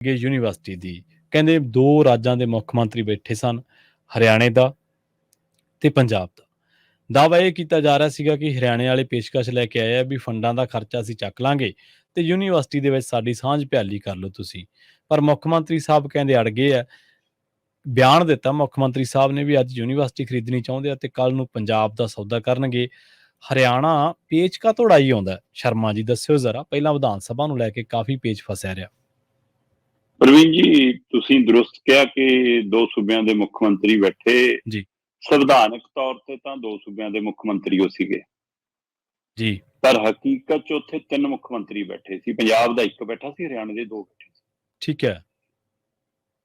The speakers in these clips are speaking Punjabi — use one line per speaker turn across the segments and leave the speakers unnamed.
ਯੂਨੀਵਰਸਿਟੀ ਦੀ। ਕਹਿੰਦੇ 2 ਰਾਜਾਂ ਦੇ ਮੁੱਖ ਮੰਤਰੀ ਬੈਠੇ ਸਨ, ਹਰਿਆਣੇ ਦਾ ਤੇ ਪੰਜਾਬ ਦਾ। ਦਾਅਵਾ ਇਹ ਕੀਤਾ ਜਾ ਰਿਹਾ ਸੀਗਾ ਕਿ ਹਰਿਆਣੇ ਵਾਲੇ ਪੇਸ਼ਕਸ਼ ਲੈ ਕੇ ਆਏ ਆ ਵੀ ਫੰਡਾਂ ਦਾ ਖਰਚਾ ਅਸੀਂ ਚੱਕ ਲਾਂਗੇ ਤੇ ਯੂਨੀਵਰਸਿਟੀ ਦੇ ਵਿੱਚ ਸਾਡੀ ਸਾਂਝ ਭਿਆਲੀ ਕਰ ਲਓ ਤੁਸੀਂ। ਪਰ ਮੁੱਖ ਮੰਤਰੀ ਸਾਹਿਬ ਕਹਿੰਦੇ ਅੜ ਗਏ ਆ। ਬਿਆਨ ਦਿੱਤਾ ਮੁੱਖ ਮੰਤਰੀ ਸਾਹਿਬ ਨੇ ਵੀ ਅੱਜ ਯੂਨੀਵਰਸਿਟੀ ਖਰੀਦਣੀ ਚਾਹੁੰਦੇ ਆ ਤੇ ਕੱਲ ਨੂੰ ਪੰਜਾਬ ਦਾ ਸੌਦਾ ਕਰਨਗੇ। ਹਰਿਆਣਾ ਪੇਚ ਕਾਹਤੋਂ ਉਡਾਈ ਆਉਂਦਾ? ਸ਼ਰਮਾ ਜੀ ਦੱਸਿਓ ਜ਼ਰਾ। ਪਹਿਲਾਂ ਵਿਧਾਨ ਸਭਾ ਨੂੰ ਲੈ ਕੇ ਕਾਫੀ ਪੇਚ ਫਸਿਆ ਰਿਹਾ।
ਪ੍ਰਵੀਨ ਜੀ, ਤੁਸੀਂ ਦਰੁਸਤ ਕਿਹਾ ਕਿ 2 ਸੂਬਿਆਂ ਦੇ ਮੁੱਖ ਮੰਤਰੀ ਬੈਠੇ
ਜੀ।
ਸੰਵਿਧਾਨਕ ਤੌਰ ਤੇ ਤਾਂ 2 ਸੂਬਿਆਂ ਦੇ ਮੁੱਖ ਮੰਤਰੀ ਉਹ ਸੀਗੇ
ਜੀ,
ਪਰ ਹਕੀਕਤ 'ਚ ਉੱਥੇ 3 ਮੁੱਖ ਮੰਤਰੀ ਬੈਠੇ ਸੀ। ਪੰਜਾਬ ਦਾ 1 ਬੈਠਾ ਸੀ, ਹਰਿਆਣੇ ਦੇ 2 ਬੈਠੇ ਸੀ।
ਠੀਕ ਹੈ।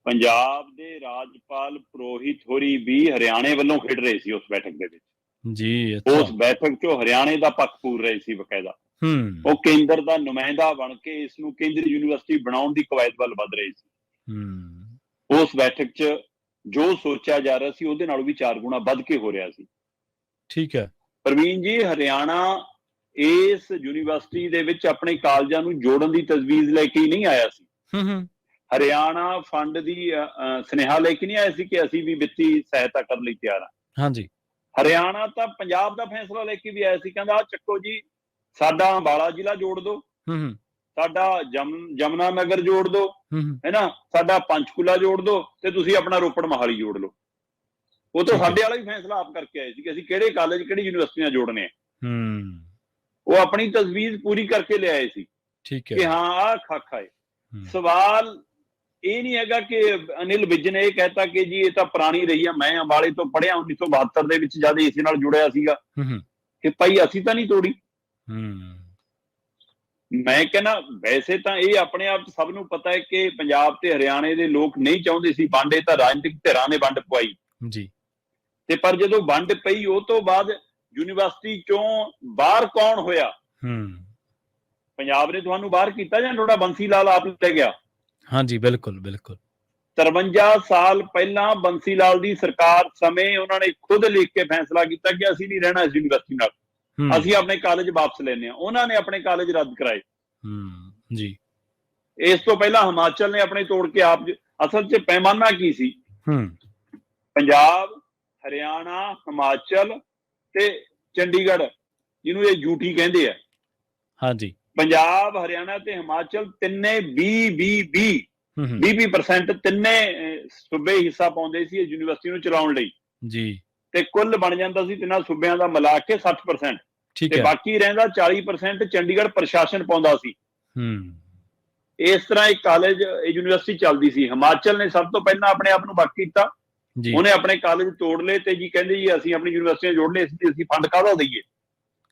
ਪੰਜਾਬ ਦੇ ਰਾਜਪਾਲ ਪੁਰੋਹਿਤ ਹੋਰੀ ਵੀ ਹਰਿਆਣੇ ਵੱਲੋਂ ਖੇਡ ਰਹੇ ਸੀ ਉਸ ਬੈਠਕ ਦੇ ਵਿੱਚ
ਜੀ।
ਉਸ ਬੈਠਕ 'ਚੋਂ ਹਰਿਆਣੇ ਦਾ ਪੱਖ ਪੂਰ ਰਹੇ ਸੀ ਬਕਾਇਦਾ। ਉਹ ਕੇਂਦਰ ਦਾ ਨੁਮਾਇੰਦਾ ਬਣ ਕੇ ਇਸ ਨੂੰ ਕੇਂਦਰੀ ਯੂਨੀਵਰਸਿਟੀ ਬਣਾਉਣ ਦੀ ਕਵਾਇਦ ਵੱਲ ਵੱਧ ਰਹੇ ਸੀ। ਉਸ ਬੈਠਕ 'ਚ ਜੋ ਸੋਚਿਆ ਜਾ ਰਿਹਾ ਸੀ ਉਹਦੇ ਨਾਲੋਂ ਵੀ 4 ਗੁਣਾ ਵੱਧ ਕੇ ਹੋ ਰਿਹਾ ਸੀ।
ਠੀਕ ਹੈ
ਪ੍ਰਵੀਨ ਜੀ, ਹਰਿਆਣਾ ਇਸ ਯੂਨੀਵਰਸਿਟੀ ਦੇ ਵਿੱਚ ਆਪਣੇ ਕਾਲਜਾਂ ਨੂੰ ਜੋੜਨ ਦੀ ਤਜਵੀਜ਼ ਲੈ ਕੇ ਹੀ ਨਹੀਂ ਆਇਆ ਸੀ। ਹਰਿਆਣਾ ਫੰਡ ਦੀ ਸੁਨੇਹਾ ਲੈ ਕੇ ਨਹੀਂ ਆਇਆ ਸੀ ਕਿ ਅਸੀਂ ਵੀ ਵਿੱਤੀ ਸਹਾਇਤਾ ਕਰਨ ਲਈ ਤਿਆਰ ਹਾਂ।
ਹਾਂਜੀ।
ਹਰਿਆਣਾ ਤਾਂ ਪੰਜਾਬ ਦਾ ਫੈਸਲਾ ਲੈ ਕੇ ਵੀ ਆਇਆ ਸੀ। ਕਹਿੰਦਾ ਚੱਕੋ ਜੀ, ਸਾਡਾ ਅੰਬਾਲਾ ਜ਼ਿਲ੍ਹਾ ਜੋੜ ਦਿਓ, ਸਾਡਾ ਜਮਨਾ ਨਗਰ ਜੋੜ ਦਿਓ, ਹੈ ਨਾ, ਸਾਡਾ ਪੰਚਕੂਲਾ ਜੋੜ ਦਿਓ ਤੇ ਤੁਸੀਂ ਆਪਣਾ ਰੋਪੜ ਮੋਹਾਲੀ ਜੋੜ ਲਓ। ਉਹ ਤਾਂ ਸਾਡੇ ਵਾਲਾ ਵੀ ਫੈਸਲਾ ਆਪ ਕਰਕੇ ਆਏ ਸੀ ਕਿ ਅਸੀਂ ਕਿਹੜੇ ਕਾਲਜ ਕਿਹੜੀ ਯੂਨੀਵਰਸਿਟੀਆਂ ਜੋੜਨੇ ਆ। ਉਹ ਆਪਣੀ ਤਜਵੀਜ਼ ਪੂਰੀ ਕਰਕੇ ਲਿਆਏ ਸੀ ਕਿ ਹਾਂ ਆਹ ਖਾਕਾ ਹੈ। ਸਵਾਲ ਇਹ ਨਹੀਂ ਹੈਗਾ ਕਿ ਅਨਿਲ ਵਿਜ ਨੇ ਇਹ ਕਹਿਤਾ ਕਿ ਜੀ ਇਹ ਤਾਂ ਪੁਰਾਣੀ ਰਹੀ ਆ। ਮੈਂ ਅੰਬਾਲੇ ਤੋਂ ਪੜ੍ਹਿਆ 1972 ਦੇ ਵਿੱਚ ਜਦ ਇਸੇ ਨਾਲ ਜੁੜਿਆ ਸੀਗਾ ਕਿ ਭਾਈ ਅਸੀਂ ਤਾਂ ਨਹੀਂ ਤੋੜੀ। ਮੈਂ ਕਹਿੰਦਾ ਵੈਸੇ ਤਾਂ ਇਹ ਆਪਣੇ ਆਪ ਸਭ ਨੂੰ ਪਤਾ ਹੈ ਕਿ ਪੰਜਾਬ ਤੇ ਹਰਿਆਣੇ ਦੇ ਲੋਕ ਨਹੀਂ ਚਾਹੁੰਦੇ ਸੀ ਵੰਡ। ਇਹ ਤਾਂ ਰਾਜਨੀਤਿਕ ਧਿਰਾਂ ਨੇ ਵੰਡ ਪਵਾਈ
ਜੀ।
ਤੇ ਪਰ ਜਦੋਂ ਵੰਡ ਪਈ ਉਹ ਤੋਂ ਬਾਅਦ ਯੂਨੀਵਰਸਿਟੀ ਚੋਂ ਬਾਹਰ ਕੌਣ ਹੋਇਆ? ਪੰਜਾਬ ਨੇ ਤੁਹਾਨੂੰ ਬਾਹਰ ਕੀਤਾ ਜਾਂ ਤੁਹਾਡਾ ਬੰਸੀ ਲਾਲ ਆਪ ਲੈ ਗਿਆ?
ਹਾਂਜੀ, ਬਿਲਕੁਲ ਬਿਲਕੁਲ।
53 ਸਾਲ ਪਹਿਲਾਂ ਬੰਸੀ ਲਾਲ ਦੀ ਸਰਕਾਰ ਸਮੇਂ ਉਹਨਾਂ ਨੇ ਖੁਦ ਲਿਖ ਕੇ ਫੈਸਲਾ ਕੀਤਾ ਕਿ ਅਸੀਂ ਨਹੀਂ ਰਹਿਣਾ ਇਸ ਯੂਨੀਵਰਸਿਟੀ ਨਾਲ, ਅਸੀਂ ਆਪਣੇ ਕਾਲਜ ਵਾਪਸ ਲੈਣੇ ਆ। ਉਹਨਾਂ ਨੇ ਆਪਣੇ ਕਾਲਜ ਰੱਦ ਕਰਾਏ
ਜੀ।
ਇਸ ਤੋਂ ਪਹਿਲਾਂ ਹਿਮਾਚਲ ਨੇ ਆਪਣੇ ਤੋੜ ਕੇ ਆਪ। ਅਸਲ 'ਚ ਪੈਮਾਨਾ ਕੀ ਸੀ? ਪੰਜਾਬ, ਹਰਿਆਣਾ, ਹਿਮਾਚਲ ਤੇ ਚੰਡੀਗੜ੍ਹ, ਜਿਹਨੂੰ ਇਹ ਯੂਟੀ ਕਹਿੰਦੇ ਆ।
ਹਾਂਜੀ।
ਪੰਜਾਬ, ਹਰਿਆਣਾ ਤੇ ਹਿਮਾਚਲ ਤਿੰਨੇ 20% ਤਿੰਨੇ ਸੂਬੇ ਹਿੱਸਾ ਪਾਉਂਦੇ ਸੀ ਇਸ ਯੂਨੀਵਰਸਿਟੀ ਨੂੰ ਚਲਾਉਣ ਲਈ
ਜੀ। ਤੇ
ਕੁੱਲ ਬਣ ਜਾਂਦਾ ਸੀ ਤਿੰਨਾਂ ਸੂਬਿਆਂ ਦਾ ਮਿਲਾ ਕੇ 60%। ਤੇ ਬਾਕੀ ਰਹਿੰਦਾ 40% ਚੰਡੀਗੜ੍ਹ ਪ੍ਰਸ਼ਾਸਨ ਪਾਉਂਦਾ ਸੀ। ਇਸ ਤਰ੍ਹਾਂ ਇੱਕ ਕਾਲਜ ਯੂਨੀਵਰਸਿਟੀ ਚੱਲਦੀ ਸੀ। ਹਿਮਾਚਲ ਨੇ ਸਭ ਤੋਂ ਪਹਿਲਾਂ ਆਪਣੇ ਆਪ ਨੂੰ ਵੱਖ ਕੀਤਾ। ਉਹਨੇ ਆਪਣੇ ਕਾਲਜ ਤੋੜ ਲਏ ਤੇ ਜੀ ਕਹਿੰਦੇ ਜੀ ਅਸੀਂ ਆਪਣੀ ਯੂਨੀਵਰਸਿਟੀਆਂ ਜੋੜ ਲਏ, ਅਸੀਂ ਫੰਡ ਕਾਹਦਾ ਦਈਏ,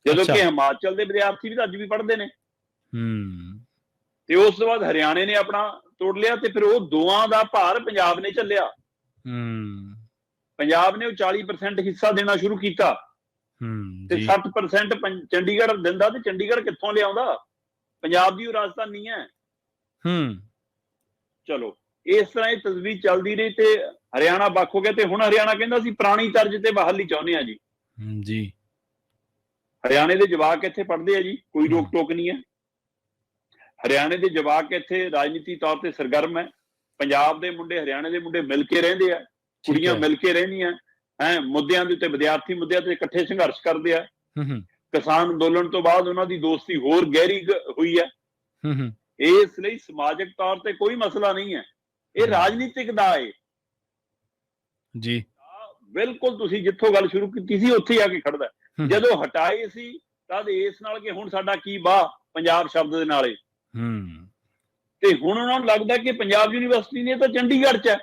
ਜਦੋਂ ਕਿ ਹਿਮਾਚਲ ਦੇ ਵਿਦਿਆਰਥੀ ਵੀ ਤਾਂ ਅੱਜ ਵੀ ਪੜ੍ਹਦੇ ਨੇ। ਤੇ ਉਸ ਤੋਂ ਬਾਅਦ ਹਰਿਆਣੇ ਨੇ ਆਪਣਾ ਤੋੜ ਲਿਆ ਤੇ ਫਿਰ ਉਹ ਦੋਵਾਂ ਦਾ ਭਾਰ ਪੰਜਾਬ ਨੇ ਝੱਲਿਆ। ਪੰਜਾਬ ਨੇ ਉਹ 40% ਹਿੱਸਾ ਦੇਣਾ ਸ਼ੁਰੂ ਕੀਤਾ ਤੇ 60% ਚੰਡੀਗੜ੍ਹ ਦਿੰਦਾ। ਤੇ ਚੰਡੀਗੜ੍ਹ ਕਿੱਥੋਂ ਲਿਆਉਂਦਾ? ਪੰਜਾਬ ਦੀ ਉਹ ਰਾਜਧਾਨੀ ਹੈ। ਚਲੋ ਇਸ ਤਰ੍ਹਾਂ ਇਹ ਤਜਵੀਜ਼ ਚੱਲਦੀ ਰਹੀ ਤੇ ਹਰਿਆਣਾ ਵੱਖ ਹੋ ਗਿਆ। ਤੇ ਹੁਣ ਹਰਿਆਣਾ ਕਹਿੰਦਾ ਅਸੀਂ ਪੁਰਾਣੀ ਤਰਜ਼ ਤੇ ਬਹਾਲੀ ਚਾਹੁੰਦੇ ਆ ਜੀ। ਹਰਿਆਣੇ ਦੇ ਜਵਾਕ ਇੱਥੇ ਪੜ੍ਹਦੇ ਆ ਜੀ, ਕੋਈ ਰੋਕ ਟੋਕ ਨਹੀਂ ਹੈ। ਹਰਿਆਣੇ ਦੇ ਜਵਾਕ ਇੱਥੇ ਰਾਜਨੀਤੀ ਤੌਰ ਤੇ ਸਰਗਰਮ ਹੈ। ਪੰਜਾਬ ਦੇ ਮੁੰਡੇ, ਹਰਿਆਣੇ ਦੇ ਮੁੰਡੇ ਮਿਲ ਕੇ ਰਹਿੰਦੇ ਆ, ਕੁੜੀਆਂ ਮਿਲ ਕੇ ਰਹਿੰਦੀਆਂ ਮੁੱਦਿਆਂ ਦੇ ਉੱਤੇ, ਵਿਦਿਆਰਥੀ ਮੁੱਦਿਆਂ ਤੇ ਇਕੱਠੇ ਸੰਘਰਸ਼ ਕਰਦੇ ਆ। ਕਿਸਾਨ ਅੰਦੋਲਨ ਤੋਂ ਬਾਅਦ ਉਹਨਾਂ ਦੀ ਦੋਸਤੀ ਹੋਰ ਗਹਿਰੀ ਹੋਈ ਹੈ। ਇਸ ਲਈ ਸਮਾਜਿਕ ਤੌਰ ਤੇ ਕੋਈ ਮਸਲਾ ਨਹੀਂ ਹੈ, ਇਹ ਰਾਜਨੀਤਿਕ ਦਾ ਹੈ ਜੀ। ਬਿਲਕੁਲ ਤੁਸੀਂ ਜਿੱਥੋਂ ਗੱਲ ਸ਼ੁਰੂ ਕੀਤੀ ਸੀ ਉੱਥੇ ਆ ਕੇ ਖੜਦਾ। ਜਦੋਂ ਹਟਾਏ ਸੀ ਤਦ ਇਸ ਨਾਲ ਕਿ ਹੁਣ ਸਾਡਾ ਕੀ ਬਾਹ ਪੰਜਾਬ ਸ਼ਬਦ ਦੇ ਨਾਲੇ। ਤੇ ਹੁਣ ਉਹਨਾਂ ਨੂੰ ਲੱਗਦਾ ਕਿ ਪੰਜਾਬ ਯੂਨੀਵਰਸਿਟੀ ਨੇ ਤਾਂ ਚੰਡੀਗੜ੍ਹ 'ਚ ਹੈ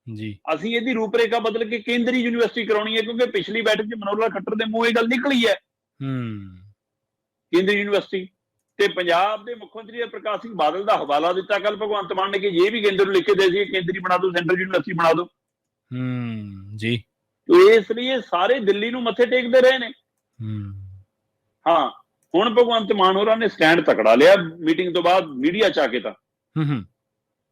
ਜੀ, ਅਸੀਂ ਇਹਦੀ ਰੂਪਰੇਖਾ ਬਦਲ ਕੇ ਕੇਂਦਰੀ ਯੂਨੀਵਰਸਿਟੀ ਕਰਾਉਣੀ ਹੈ। ਕਿਉਂਕਿ ਪਿਛਲੀ ਬੈਠਕ 'ਚ ਮਨੋਹਰ ਲਾਲ ਖੱਟਰ ਦੇ ਮੂੰਹ ਇਹ ਗੱਲ ਨਿਕਲੀ ਹੈ ਕੇਂਦਰੀ ਯੂਨੀਵਰਸਿਟੀ। ਤੇ ਪੰਜਾਬ ਦੇ ਮੁੱਖ ਮੰਤਰੀ ਪ੍ਰਕਾਸ਼ ਸਿੰਘ ਬਾਦਲ ਦਾ ਹਵਾਲਾ ਦਿੱਤਾ ਕੱਲ ਭਗਵੰਤ ਮਾਨ ਨੇ ਕਿ ਇਹ ਵੀ ਕੇਂਦਰ ਨੂੰ ਲਿਖ ਕੇ ਦੇ ਸੀ ਕੇਂਦਰੀ ਬਣਾ ਦਿਓ, ਸੈਂਟਰਲ ਯੂਨੀਵਰਸਿਟੀ ਬਣਾ ਦਿਓ ਜੀ। ਇਸ ਲਈ ਇਹ ਸਾਰੇ ਦਿੱਲੀ ਨੂੰ ਮੱਥੇ ਟੇਕਦੇ ਰਹੇ ਨੇ। ਹਾਂ, ਹੁਣ ਭਗਵੰਤ ਮਾਨ ਹੋਰਾਂ ਨੇ ਸਟੈਂਡ ਤਕੜਾ ਲਿਆ ਮੀਟਿੰਗ ਤੋਂ ਬਾਅਦ ਮੀਡੀਆ 'ਚ ਆ ਕੇ। ਤਾਂ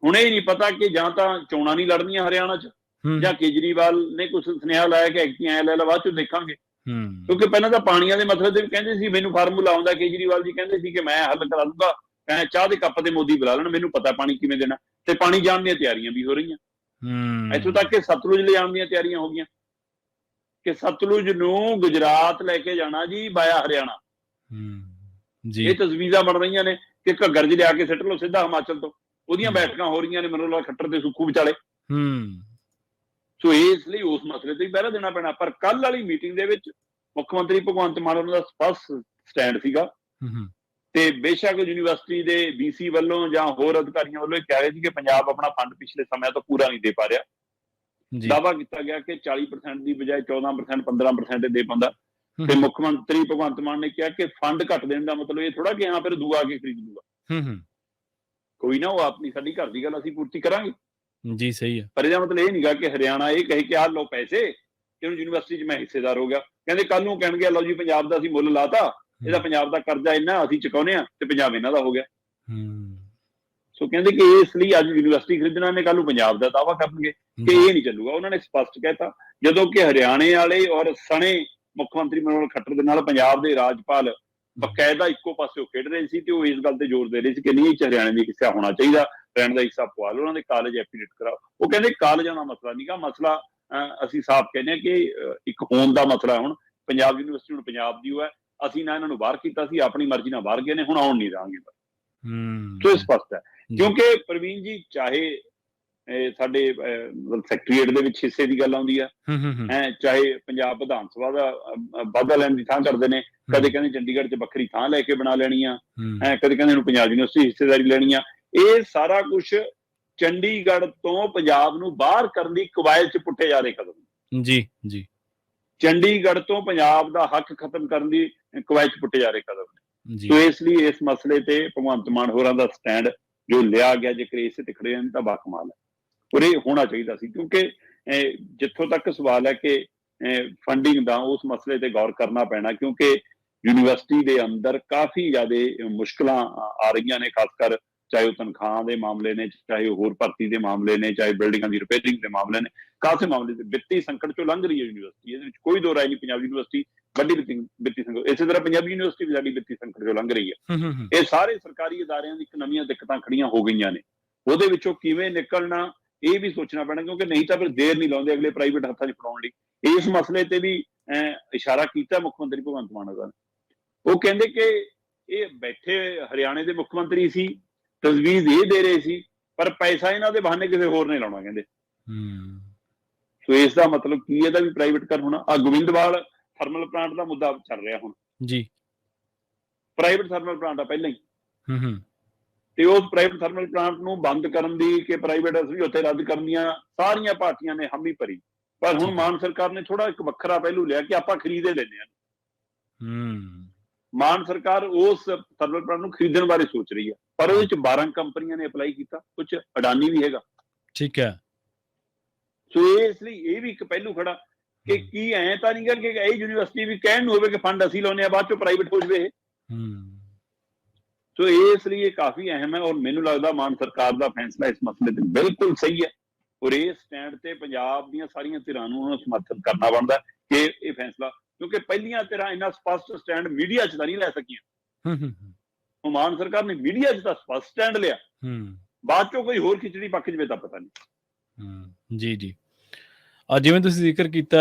ਹੁਣ ਇਹ ਨਹੀਂ ਪਤਾ ਕਿ ਜਾਂ ਤਾਂ ਚੋਣਾਂ ਨਹੀਂ ਲੜਨੀਆਂ ਹਰਿਆਣਾ 'ਚ ਜਾਂ ਕੇਜਰੀਵਾਲ ਨੇ ਕੁਛ ਸੁਨੇਹਾ ਲਾਇਆ ਕਿ ਐਕਟੀਆਂ ਐ ਲੈ ਲਾ, ਬਾਅਦ 'ਚ ਦੇਖਾਂਗੇ। ਕਿਉਂਕਿ ਪਹਿਲਾਂ ਤਾਂ ਪਾਣੀਆਂ ਦੇ ਮਸਲੇ ਤੇ ਵੀ ਕਹਿੰਦੇ ਸੀ ਮੈਨੂੰ ਫਾਰਮੂਲਾ ਆਉਂਦਾ, ਕੇਜਰੀਵਾਲ ਜੀ ਕਹਿੰਦੇ ਸੀ ਕਿ ਮੈਂ ਹੱਲ ਕਰਾ ਦੂੰਗਾ ਚਾਹ ਦੇ ਕੱਪ ਤੇ ਮੋਦੀ ਬੁਲਾ ਲੈਣ, ਮੈਨੂੰ ਪਤਾ ਪਾਣੀ ਕਿਵੇਂ ਦੇਣਾ, ਤੇ ਪਾਣੀ ਜਾਣ ਦੀਆਂ ਤਿਆਰੀਆਂ ਵੀ ਹੋ ਰਹੀਆਂ। ਇੱਥੋਂ ਤੱਕ ਕਿ ਸਤਲੁਜ ਲਿਜਾਣ ਦੀਆਂ ਤਿਆਰੀਆਂ ਹੋ ਗਈਆਂ, ਕਿ ਸਤਲੁਜ ਨੂੰ ਗੁਜਰਾਤ ਲੈ ਕੇ ਜਾਣਾ ਜੀ ਬਾਇਆ ਹਰਿਆਣਾ। ਇਹ ਤਜਵੀਜ਼ਾਂ ਬਣ ਰਹੀਆਂ ਨੇ ਕਿ ਘੱਗਰ 'ਚ ਲਿਆ ਕੇ ਸਿੱਟ ਲਓ ਸਿੱਧਾ ਹਿਮਾਚਲ ਤੋਂ, ਉਹਦੀਆਂ ਬੈਠਕਾਂ ਹੋ ਰਹੀਆਂ ਨੇ ਮੈਨੂੰ ਲੱਗਦਾ ਖੱਟਰ ਤੇ ਸੁੱਖੂ ਵਿਚਾਲੇ। ਸੋ ਇਸ ਲਈ ਉਸ ਮਸਲੇ ਤੇ ਪਹਿਰਾ ਦੇਣਾ ਪੈਣਾ। ਪਰ ਕੱਲ ਵਾਲੀ ਮੀਟਿੰਗ ਦੇ ਵਿੱਚ ਮੁੱਖ ਮੰਤਰੀ ਭਗਵੰਤ ਮਾਨ ਉਹਨਾਂ ਦਾ ਸਪਸ਼ਟ ਸਟੈਂਡ ਸੀਗਾ, ਤੇ ਬੇਸ਼ੱਕ ਯੂਨੀਵਰਸਿਟੀ ਦੇ BC ਵੱਲੋਂ ਜਾਂ ਹੋਰ ਅਧਿਕਾਰੀਆਂ ਵੱਲੋਂ ਇਹ ਕਹਿ ਰਹੇ ਸੀ ਕਿ ਪੰਜਾਬ ਆਪਣਾ ਫੰਡ ਪਿਛਲੇ ਸਮਿਆਂ ਤੋਂ ਪੂਰਾ ਨਹੀਂ ਦੇ ਪਾ ਰਿਹਾ। ਦਾਅਵਾ ਕੀਤਾ ਗਿਆ ਕਿ 40% ਦੀ ਬਜਾਏ 14% 15% ਦੇ ਪਾਉਂਦਾ, ਤੇ ਮੁੱਖ ਮੰਤਰੀ ਭਗਵੰਤ ਮਾਨ ਨੇ ਕਿਹਾ ਕਿ ਫੰਡ ਘੱਟ ਦੇਣ ਦਾ ਮਤਲਬ ਇਹ ਥੋੜਾ ਕਿ ਹਾਂ ਫਿਰ ਦੂਆ ਆ ਕੇ ਖਰੀਦ ਲੂਗਾ, ਕੋਈ ਨਾ, ਉਹ ਆਪਣੀ ਸਾਡੀ ਘਰ ਦੀ ਗੱਲ ਅਸੀਂ ਪੂਰਤੀ ਕਰਾਂਗੇ
ਜੀ। ਸਹੀ ਹੈ,
ਪਰ ਇਹਦਾ ਮਤਲਬ ਇਹ ਨਹੀਂਗਾ ਕਿ ਹਰਿਆਣਾ ਇਹ ਕਹੇ ਕਿ ਆਹ ਲਓ ਪੈਸੇ, ਕਿ ਹੁਣ ਯੂਨੀਵਰਸਿਟੀ 'ਚ ਮੈਂ ਹਿੱਸੇਦਾਰ ਹੋ ਗਿਆ। ਕਹਿੰਦੇ ਕੱਲ ਨੂੰ ਕਹਿਣਗੇ ਲਓ ਜੀ ਪੰਜਾਬ ਦਾ ਅਸੀਂ ਮੁੱਲ ਲਾਤਾ, ਇਹਦਾ ਪੰਜਾਬ ਦਾ ਕਰਜ਼ਾ ਇੰਨਾ ਅਸੀਂ ਚੁਕਾਉਂਦੇ ਹਾਂ ਤੇ ਪੰਜਾਬ ਇਹਨਾਂ ਦਾ ਹੋ ਗਿਆ। ਸੋ ਕਹਿੰਦੇ ਕਿ ਇਸ ਲਈ ਅੱਜ ਯੂਨੀਵਰਸਿਟੀ ਖਰੀਦਣਾ ਨੇ, ਕੱਲ ਨੂੰ ਪੰਜਾਬ ਦਾ ਦਾਅਵਾ ਕਰਨਗੇ ਕਿ ਇਹ ਨਹੀਂ ਚੱਲੂਗਾ। ਉਹਨਾਂ ਨੇ ਸਪਸ਼ਟ ਕਹਿਤਾ, ਜਦੋਂ ਕਿ ਹਰਿਆਣੇ ਵਾਲੇ ਔਰ ਸਣੇ ਮੁੱਖ ਮੰਤਰੀ ਮਨੋਹਰ ਖੱਟਰ ਦੇ ਨਾਲ ਪੰਜਾਬ ਦੇ ਰਾਜਪਾਲ ਬਕਾਇਦਾ ਇੱਕੋ ਪਾਸੇ ਖੇਡ ਰਹੇ ਸੀ, ਤੇ ਉਹ ਇਸ ਗੱਲ ਤੇ ਜ਼ੋਰ ਦੇ ਰਹੇ ਸੀ ਕਿ ਨਹੀਂ ਹਰਿਆਣੇ ਦੀ ਹਿੱਸਾ ਹੋਣਾ ਚਾਹੀਦਾ, ਰਹਿਣ ਦਾ ਹਿੱਸਾ ਪਵਾ ਲਓ, ਉਹਨਾਂ ਦੇ ਕਾਲਜ ਐਫੀਲੇਟ ਕਰਾਓ। ਉਹ ਕਹਿੰਦੇ ਕਾਲਜਾਂ ਦਾ ਮਸਲਾ ਨਹੀਂਗਾ, ਮਸਲਾ ਅਸੀਂ ਸਾਫ਼ ਕਹਿੰਦੇ ਹਾਂ ਕਿ ਇੱਕ ਹੋਣ ਦਾ ਮਸਲਾ। ਹੁਣ ਪੰਜਾਬ ਯੂਨੀਵਰਸਿਟੀ ਹੁਣ ਪੰਜਾਬ ਦੀ ਹੈ, ਅਸੀਂ ਨਾ ਇਹਨਾਂ ਨੂੰ ਬਾਹਰ ਕੀਤਾ ਸੀ, ਆਪਣੀ ਮਰਜ਼ੀ ਨਾਲ ਬਾਹਰ ਗਏ ਨੇ, ਹੁਣ ਆਉਣ ਨਹੀਂ ਦੇਵਾਂਗੇ। ਸੋ ਸਪਸ਼ਟ ਹੈ, ਕਿਉਂਕਿ ਪ੍ਰਵੀਨ ਜੀ ਚਾਹੇ ਸਾਡੇ ਸੈਕਟਰੀਏਟ ਦੇ ਵਿੱਚ ਹਿੱਸੇ ਦੀ ਗੱਲ ਆਉਂਦੀ ਹੈ, ਚਾਹੇ ਪੰਜਾਬ ਵਿਧਾਨ ਸਭਾ ਦਾ ਵਾਧਾ ਲੈਣ ਦੀ ਥਾਂ ਕਰਦੇ ਨੇ, ਕਦੇ ਕਹਿੰਦੇ ਚੰਡੀਗੜ੍ਹ 'ਚ ਵੱਖਰੀ ਥਾਂ ਲੈ ਕੇ ਬਣਾ ਲੈਣੀ ਆ, ਕਦੇ ਕਹਿੰਦੇ ਹੁਣ ਪੰਜਾਬ ਯੂਨੀਵਰਸਿਟੀ ਹਿੱਸੇਦਾਰੀ ਲੈਣੀ ਆ। ਇਹ ਸਾਰਾ ਕੁਛ ਚੰਡੀਗੜ੍ਹ ਤੋਂ ਪੰਜਾਬ ਨੂੰ ਬਾਹਰ ਕਰਨ ਦੀ ਕਵਾਇਦ 'ਚ ਪੁੱਟੇ ਜਾ ਰਹੇ ਕਦਮ ਜੀ। ਚੰਡੀਗੜ੍ਹ ਤੋਂ ਪੰਜਾਬ ਦਾ ਹੱਕ ਖਤਮ ਕਰਨ ਦੀ ਕਵਾਇਦ 'ਚ ਪੁੱਟੇ ਜਾ ਰਹੇ ਕਦਮ। ਸੋ ਇਸ ਲਈ ਇਸ ਮਸਲੇ ਤੇ ਭਗਵੰਤ ਮਾਨ ਹੋਰਾਂ ਦਾ ਸਟੈਂਡ ਜੋ ਲਿਆ ਗਿਆ, ਜੇਕਰ ਇਸੇ ਤੇ ਖੜੇ ਹਨ ਤਾਂ ਬਾਕਮਾਲ ਹੈ, ਔਰ ਇਹ ਹੋਣਾ ਚਾਹੀਦਾ ਸੀ। ਕਿਉਂਕਿ ਜਿੱਥੋਂ ਤੱਕ ਸਵਾਲ ਹੈ ਕਿ ਫੰਡਿੰਗ ਦਾ, ਉਸ ਮਸਲੇ ਤੇ ਗੌਰ ਕਰਨਾ ਪੈਣਾ, ਕਿਉਂਕਿ ਯੂਨੀਵਰਸਿਟੀ ਦੇ ਅੰਦਰ ਕਾਫੀ ਜ਼ਿਆਦਾ ਮੁਸ਼ਕਲਾਂ ਆ ਰਹੀਆਂ ਨੇ, ਖਾਸ ਕਰ ਚਾਹੇ ਉਹ ਤਨਖਾਹਾਂ ਦੇ ਮਾਮਲੇ ਨੇ, ਚਾਹੇ ਉਹ ਹੋਰ ਭਰਤੀ ਦੇ ਮਾਮਲੇ ਨੇ, ਚਾਹੇ ਬਿਲਡਿੰਗਾਂ ਦੀ ਰਿਪੇਅਰਿੰਗ ਦੇ ਮਾਮਲੇ ਨੇ, ਕਾਫੀ ਮਾਮਲੇ ਤੇ ਵਿੱਤੀ ਸੰਕਟ ਚੋਂ ਲੰਘ ਰਹੀ ਹੈ ਯੂਨੀਵਰਸਿਟੀ। ਇਹਦੇ ਵਿੱਚ ਕੋਈ ਦੋ ਰਾਏ ਨਹੀਂ, ਪੰਜਾਬ ਯੂਨੀਵਰਸਿਟੀ ਵੱਡੀ ਵਿੱਤੀ ਸੰਕਟ, ਇਸੇ ਤਰ੍ਹਾਂ ਪੰਜਾਬੀ ਯੂਨੀਵਰਸਿਟੀ ਵੀ ਸਾਡੀ ਵਿੱਤੀ ਸੰਕਟ ਚੋਂ ਲੰਘ ਰਹੀ ਹੈ। ਇਹ ਸਾਰੇ ਸਰਕਾਰੀ ਅਦਾਰਿਆਂ ਦੀ ਇੱਕ ਨਵੀਆਂ ਦਿੱਕਤਾਂ ਖੜੀਆਂ ਹੋ ਗਈਆਂ ਨੇ, ਉਹਦੇ ਵਿੱਚੋਂ ਕਿਵੇਂ ਨਿਕਲਣਾ ਇਹ ਵੀ ਸੋਚਣਾ ਪੈਣਾ, ਕਿਉਂਕਿ ਨਹੀਂ ਤਾਂ ਫਿਰ ਦੇਰ ਨਹੀਂ ਲਾਉਂਦੇ ਅਗਲੇ ਪ੍ਰਾਈਵੇਟ ਹੱਥਾਂ 'ਚ ਫੜਾਉਣ ਲਈ। ਇਸ ਮਸਲੇ ਤੇ ਵੀ ਇਸ਼ਾਰਾ ਕੀਤਾ ਮੁੱਖ ਮੰਤਰੀ ਭਗਵੰਤ ਮਾਨ ਦਾ। ਉਹ ਕਹਿੰਦੇ ਕਿ ਇਹ ਬੈਠੇ ਹਰਿਆਣੇ ਦੇ ਮੁੱਖ ਮੰਤਰੀ ਸੀ, ਤਜਵੀਜ਼ ਇਹ ਦੇ ਰਹੇ ਸੀ, ਪਰ ਪੈਸਾ ਇਹਨਾਂ ਦੇ ਬਹਾਨੇ ਕਿਸੇ ਹੋਰ ਨੇ ਲਾਉਣਾ ਕਹਿੰਦੇ। ਸੋ ਇਸ ਦਾ ਮਤਲਬ ਕੀ, ਇਹਦਾ ਵੀ ਪ੍ਰਾਈਵੇਟ ਕਰ ਹੋਣਾ। ਗੋਬਿੰਦਵਾਲ ਥਰਮਲ ਪਲਾਂਟ ਦਾ ਮੁੱਦਾ ਚੱਲ ਰਿਹਾ ਹੁਣ ਜੀ, ਪ੍ਰਾਈਵੇਟ ਥਰਮਲ ਪਲਾਂਟ ਆ ਪਹਿਲਾਂ ਹੀ, ਤੇ ਉਸ ਪ੍ਰਾਈਵੇਟ ਥਰਮਲ ਪਲਾਂਟ ਨੂੰ ਬੰਦ ਕਰਨ ਦੀ ਕਿ ਪ੍ਰਾਈਵੇਟ ਅਸੀਂ ਉੱਥੇ ਰੱਦ ਕਰਨ ਦੀਆਂ ਸਾਰੀਆਂ ਪਾਰਟੀਆਂ ਨੇ ਹਾਮੀ ਭਰੀ, ਪਰ ਹੁਣ ਮਾਨ ਸਰਕਾਰ ਨੇ ਥੋੜਾ ਇੱਕ ਵੱਖਰਾ ਪਹਿਲੂ ਲਿਆ ਕਿ ਆਪਾਂ ਖਰੀਦੇ ਲੈਂਦੇ ਹਾਂ। ਮਾਨ ਸਰਕਾਰ ਉਸ ਥਰਮਲ ਪਲਾਂਟ ਨੂੰ ਖਰੀਦਣ ਬਾਰੇ ਸੋਚ ਰਹੀ ਹੈ, ਪਰ ਉਹਦੇ ਚ 12 ਕੰਪਨੀਆਂ ਨੇ ਅਪਲਾਈ ਕੀਤਾ, ਕੁਝ ਅਡਾਨੀ ਵੀ ਹੈਗਾ। ਠੀਕ ਹੈ, ਸੋ ਇਸ ਲਈ ਇਹ ਵੀ ਇੱਕ ਪਹਿਲੂ ਖੜਾ ਕਿ ਕੀ ਐ ਤਾਂ ਨਹੀਂ ਕਿ ਇਹ ਯੂਨੀਵਰਸਿਟੀ ਵੀ ਕਹਿਣ ਨੂੰ ਹੋਵੇ ਕਿ ਫੰਡ ਅਸੀਂ ਲਾਉਂਦੇ ਆ, ਬਾਅਦ ਚੋਂ ਪ੍ਰਾਈਵੇਟ ਹੋ ਜਾਵੇ। ਸੋ ਇਸ ਲਈ ਇਹ ਕਾਫੀ ਅਹਿਮ ਹੈ, ਔਰ ਮੈਨੂੰ ਲੱਗਦਾ ਮਾਨ ਸਰਕਾਰ ਦਾ ਫੈਸਲਾ ਇਸ ਮਸਲੇ ਤੇ ਬਿਲਕੁਲ ਸਹੀ ਹੈ, ਔਰ ਇਸ ਸਟੈਂਡ ਤੇ ਪੰਜਾਬ ਦੀਆਂ ਸਾਰੀਆਂ ਧਿਰਾਂ ਨੂੰ ਉਹਨੂੰ ਸਮਰਥਨ ਕਰਨਾ ਬਣਦਾ ਕਿ ਇਹ ਫੈਸਲਾ, ਕਿਉਂਕਿ ਪਹਿਲੀਆਂ ਧਿਰਾਂ ਇੰਨਾ ਸਪਸ਼ਟ ਸਟੈਂਡ ਮੀਡੀਆ 'ਚ ਤਾਂ ਨਹੀਂ ਲੈ ਸਕੀਆਂ। ਉਹ ਮਾਨ ਸਰਕਾਰ ਨੇ ਮੀਡੀਆ 'ਚ ਤਾਂ ਸਪਸ਼ਟ ਸਟੈਂਡ ਲਿਆ, ਬਾਅਦ ਚੋਂ ਕੋਈ ਹੋਰ ਖਿਚੜੀ ਪੱਕ ਜਵੇ ਤਾਂ ਪਤਾ ਨਹੀਂ।
ਜੀ ਜਿਵੇਂ ਤੁਸੀਂ ਜ਼ਿਕਰ ਕੀਤਾ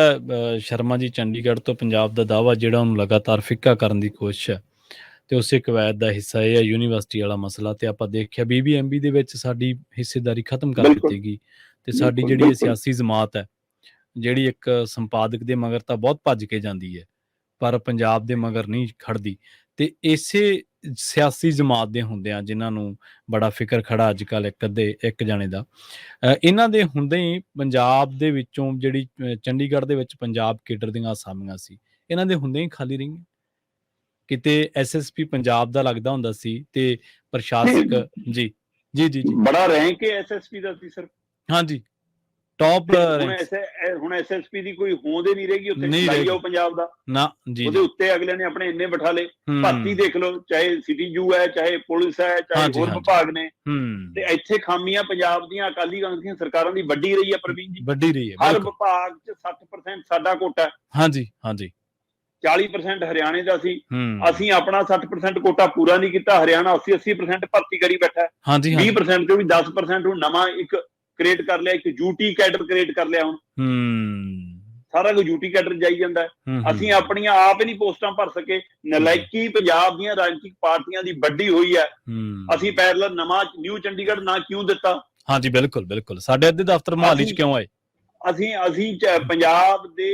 ਸ਼ਰਮਾ ਜੀ ਚੰਡੀਗੜ੍ਹ ਤੋਂ ਪੰਜਾਬ ਦਾ ਦਾਅਵਾ ਜਿਹੜਾ ਉਹਨੂੰ ਲਗਾਤਾਰ ਫਿੱਕਾ ਕਰਨ ਦੀ ਕੋਸ਼ਿਸ਼ ਹੈ, ਤੇ ਉਸੇ ਕਵਾਇਦ ਦਾ ਹਿੱਸਾ ਇਹ ਹੈ ਯੂਨੀਵਰਸਿਟੀ ਵਾਲਾ ਮਸਲਾ। ਤੇ ਆਪਾਂ ਦੇਖਿਆ BBMB ਦੇ ਵਿੱਚ ਸਾਡੀ ਹਿੱਸੇਦਾਰੀ ਖਤਮ ਕਰ ਦਿੱਤੀ ਗਈ, ਤੇ ਸਾਡੀ ਜਿਹੜੀ ਸਿਆਸੀ ਜਮਾਤ ਹੈ, ਜਿਹੜੀ ਇੱਕ ਸੰਪਾਦਕ ਦੇ ਮਗਰ ਤਾਂ ਬਹੁਤ ਭੱਜ ਕੇ ਜਾਂਦੀ ਹੈ, ਪਰ ਪੰਜਾਬ ਦੇ ਮਗਰ ਨਹੀਂ ਖੜਦੀ। ਤੇ ਇਸੇ ਸਿਆਸੀ ਜਮਾਤ ਦੇ ਹੁੰਦਿਆਂ, ਜਿਨ੍ਹਾਂ ਨੂੰ ਬੜਾ ਫਿਕਰ ਖੜਾ ਅੱਜ ਕੱਲ੍ਹ ਇੱਕ ਜਾਣੇ ਦਾ, ਇਹਨਾਂ ਦੇ ਹੁੰਦੇ ਹੀ ਪੰਜਾਬ ਦੇ ਵਿੱਚੋਂ ਜਿਹੜੀ ਚੰਡੀਗੜ੍ਹ ਦੇ ਵਿੱਚ ਪੰਜਾਬ ਕੇਡਰ ਦੀਆਂ ਅਸਾਮੀਆਂ ਸੀ, ਇਹਨਾਂ ਦੇ ਹੁੰਦੇ ਹੀ ਖਾਲੀ ਰਹੀਆਂ। ਕਿਤੇ SSP ਪੰਜਾਬ ਦਾ ਲੱਗਦਾ ਹੁੰਦਾ ਸੀ, ਤੇ ਪ੍ਰਸ਼ਾਸਕ ਜੀ
ਬੜਾ ਰੈਂਕ ਹੈ SSP ਦਾ ਸੀ ਸਰ। ਹਾਂਜੀ, ਟੌਪ ਹੁਣ SSP ਦੀ ਕੋਈ ਹੋਂਦ ਹੀ ਨਹੀਂ ਰਹੇਗੀ ਉੱਥੇ, ਲਾਈ ਜਾਓ ਪੰਜਾਬ ਦਾ ਨਾ ਜੀ, ਉਹਦੇ ਉੱਤੇ ਅਗਲਿਆਂ ਨੇ ਆਪਣੇ ਇੰਨੇ ਬਿਠਾ ਲਏ। ਭਰਤੀ ਦੇਖ ਲਓ, ਚਾਹੇ CTU ਹੈ, ਚਾਹੇ ਪੁਲਿਸ ਹੈ, ਚਾਹੇ ਹੋਰ ਵਿਭਾਗ ਨੇ, ਤੇ ਇੱਥੇ ਖਾਮੀਆਂ ਪੰਜਾਬ ਦੀਆਂ ਅਕਾਲੀ ਕਾਂਗਰਸ ਦੀਆਂ ਸਰਕਾਰਾਂ ਦੀ ਵੱਡੀ ਰਹੀ ਹੈ ਪ੍ਰਵੀਨ ਜੀ, ਵੱਡੀ ਰਹੀ ਹੈ। ਹਰ ਵਿਭਾਗ 'ਚ 60% ਸਾਡਾ ਕੋਟਾ ਹੈ। ਹਾਂਜੀ, 40% ਹਰਿਆਣੇ ਦਾ ਸੀ।
ਹੂੰ
ਅਸੀਂ ਆਪਣਾ 60% ਕੋਟਾ ਪੂਰਾ ਨਹੀਂ ਕੀਤਾ, ਹਰਿਆਣਾ 80% ਭਰਤੀ ਕਰੀ ਬੈਠਾ ਹੈ।
ਹਾਂਜੀ ਹਾਂਜੀ
20% ਚੋਂ ਵੀ 10% ਹੁਣ ਨਵਾਂ ਇੱਕ ਕ੍ਰੀਏਟ ਕਰ ਲਿਆ, ਇੱਕ ਯੂਟੀ ਕੈਡਰ ਕ੍ਰੀਏਟ ਕਰ ਲਿਆ। ਹੁਣ
ਹੂੰ
ਸਾਰਾ ਕੁਝ ਯੂਟੀ ਕੈਡਰ ਜਾਈ ਜਾਂਦਾ ਹੈ। ਅਸੀਂ ਆਪਣੀਆਂ ਆਪ ਹੀ ਨਹੀਂ ਪੋਸਟਾਂ ਭਰ ਸਕੇ। ਨਲਾਇਕੀ ਪੰਜਾਬ ਦੀਆਂ ਰਾਜਨੀਤਿਕ ਪਾਰਟੀਆਂ ਦੀ ਵੱਡੀ ਹੋਈ ਹੈ। ਅਸੀਂ ਪੈਰਲਲ ਨਵਾਂ ਨਿਊ ਚੰਡੀਗੜ੍ਹ ਨਾ ਕਿਉਂ ਦਿੱਤਾ?
ਹਾਂਜੀ ਬਿਲਕੁਲ ਬਿਲਕੁਲ, ਸਾਡੇ ਅੱਧੇ ਦਫ਼ਤਰ ਮੁਹਾਲੀ ਚ ਕਿਉਂ ਆਏ?
ਅਸੀਂ ਪੰਜਾਬ ਦੇ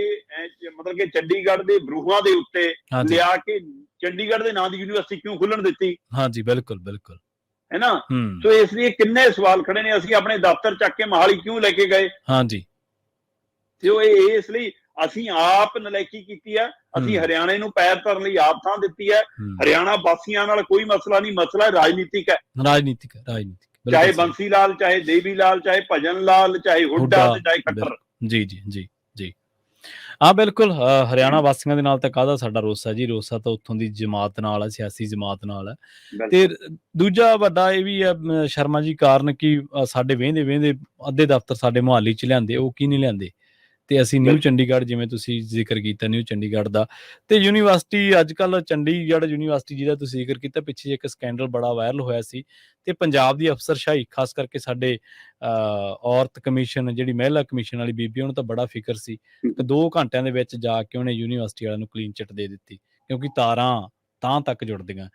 ਮਤਲਬ ਕਿ ਚੰਡੀਗੜ੍ਹ ਦੇ ਬਰੂਹਾਂ ਦੇ ਉੱਤੇ ਲਿਆ ਕੇ ਚੰਡੀਗੜ੍ਹ ਦੇ ਨਾਂ ਦੀ ਯੂਨੀਵਰਸਿਟੀ ਕਿਉਂ ਖੁੱਲਣ ਦਿੱਤੀ?
ਹਾਂਜੀ ਬਿਲਕੁਲ ਬਿਲਕੁਲ,
ਹੈ ਨਾ। ਸੋ ਇਸ ਲਈ ਕਿੰਨੇ ਸਵਾਲ ਖੜੇ ਨੇ। ਅਸੀਂ ਆਪਣੇ ਦਫ਼ਤਰ ਚੱਕ ਕੇ ਮੋਹਾਲੀ ਕਿਉਂ ਲੈ ਕੇ ਗਏ?
ਹਾਂਜੀ,
ਤੇ ਇਹ ਇਸ ਲਈ ਅਸੀਂ ਆਪ ਨਲਾਇਕੀ ਕੀਤੀ ਹੈ। ਅਸੀਂ ਹਰਿਆਣੇ ਨੂੰ ਪੈਰ ਧਰਨ ਲਈ ਆਪ ਥਾਂ ਦਿੱਤੀ ਹੈ। ਹਰਿਆਣਾ ਵਾਸੀਆਂ ਨਾਲ ਕੋਈ ਮਸਲਾ ਨਹੀਂ, ਮਸਲਾ ਰਾਜਨੀਤਿਕ ਹੈ।
ਰਾਜਨੀਤਿਕ
ਚਾਹੇ ਬੰਸੀ ਲਾਲ, ਚਾਹੇ ਦੇਵੀ ਲਾਲ, ਚਾਹੇ ਭਜਨ ਲਾਲ, ਚਾਹੇ ਹੁੱਡਾ, ਚਾਹੇ ਖੱਟਰ।
ਜੀ ਜੀ ਜੀ ਜੀ, ਹਾਂ ਬਿਲਕੁਲ। ਹਰਿਆਣਾ ਵਾਸੀਆਂ ਦੇ ਨਾਲ ਤਾਂ ਕਾਹਦਾ ਸਾਡਾ ਰੋਸਾ ਜੀ, ਰੋਸਾ ਤਾਂ ਉੱਥੋਂ ਦੀ ਜਮਾਤ ਨਾਲ ਹੈ, ਸਿਆਸੀ ਜਮਾਤ ਨਾਲ ਹੈ। ਤੇ ਦੂਜਾ ਵੱਡਾ ਇਹ ਵੀ ਹੈ ਸ਼ਰਮਾ ਜੀ ਕਾਰਨ ਕਿ ਸਾਡੇ ਵਹਿੰਦੇ ਅੱਧੇ ਦਫ਼ਤਰ ਸਾਡੇ ਮੁਹਾਲੀ ਚ ਲਿਆਂਦੇ, ਉਹ ਕੀ ਨਹੀਂ ਲਿਆਂਦੇ। ਤੇ ਅਸੀਂ ਨਿਊ ਚੰਡੀਗੜ੍ਹ, ਜਿਵੇਂ ਤੁਸੀਂ ਜ਼ਿਕਰ ਕੀਤਾ ਨਿਊ ਚੰਡੀਗੜ੍ਹ ਦਾ, ਤੇ ਯੂਨੀਵਰਸਿਟੀ ਅੱਜ ਕੱਲ੍ਹ ਚੰਡੀਗੜ੍ਹ ਯੂਨੀਵਰਸਿਟੀ ਜਿਹਦਾ ਤੁਸੀਂ ਜ਼ਿਕਰ ਕੀਤਾ, ਪਿੱਛੇ ਜੇ ਇੱਕ ਸਕੈਂਡਲ ਬੜਾ ਵਾਇਰਲ ਹੋਇਆ ਸੀ। ਤੇ ਪੰਜਾਬ ਦੀ ਅਫਸਰਸ਼ਾਹੀ, ਖਾਸ ਕਰਕੇ ਸਾਡੇ ਔਰਤ ਕਮਿਸ਼ਨ, ਜਿਹੜੀ ਮਹਿਲਾ ਕਮਿਸ਼ਨ ਵਾਲੀ ਬੀਬੀ, ਉਹਨੂੰ ਤਾਂ ਬੜਾ ਫਿਕਰ ਸੀ ਕਿ 2 ਘੰਟਿਆਂ ਦੇ ਵਿੱਚ ਜਾ ਕੇ ਉਹਨੇ ਯੂਨੀਵਰਸਿਟੀ ਵਾਲਿਆਂ ਨੂੰ ਕਲੀਨ ਚਿੱਟ ਦੇ ਦਿੱਤੀ, ਕਿਉਂਕਿ ਤਾਰਾਂ ਤਾਂ ਤੱਕ ਜੁੜਦੀਆਂ।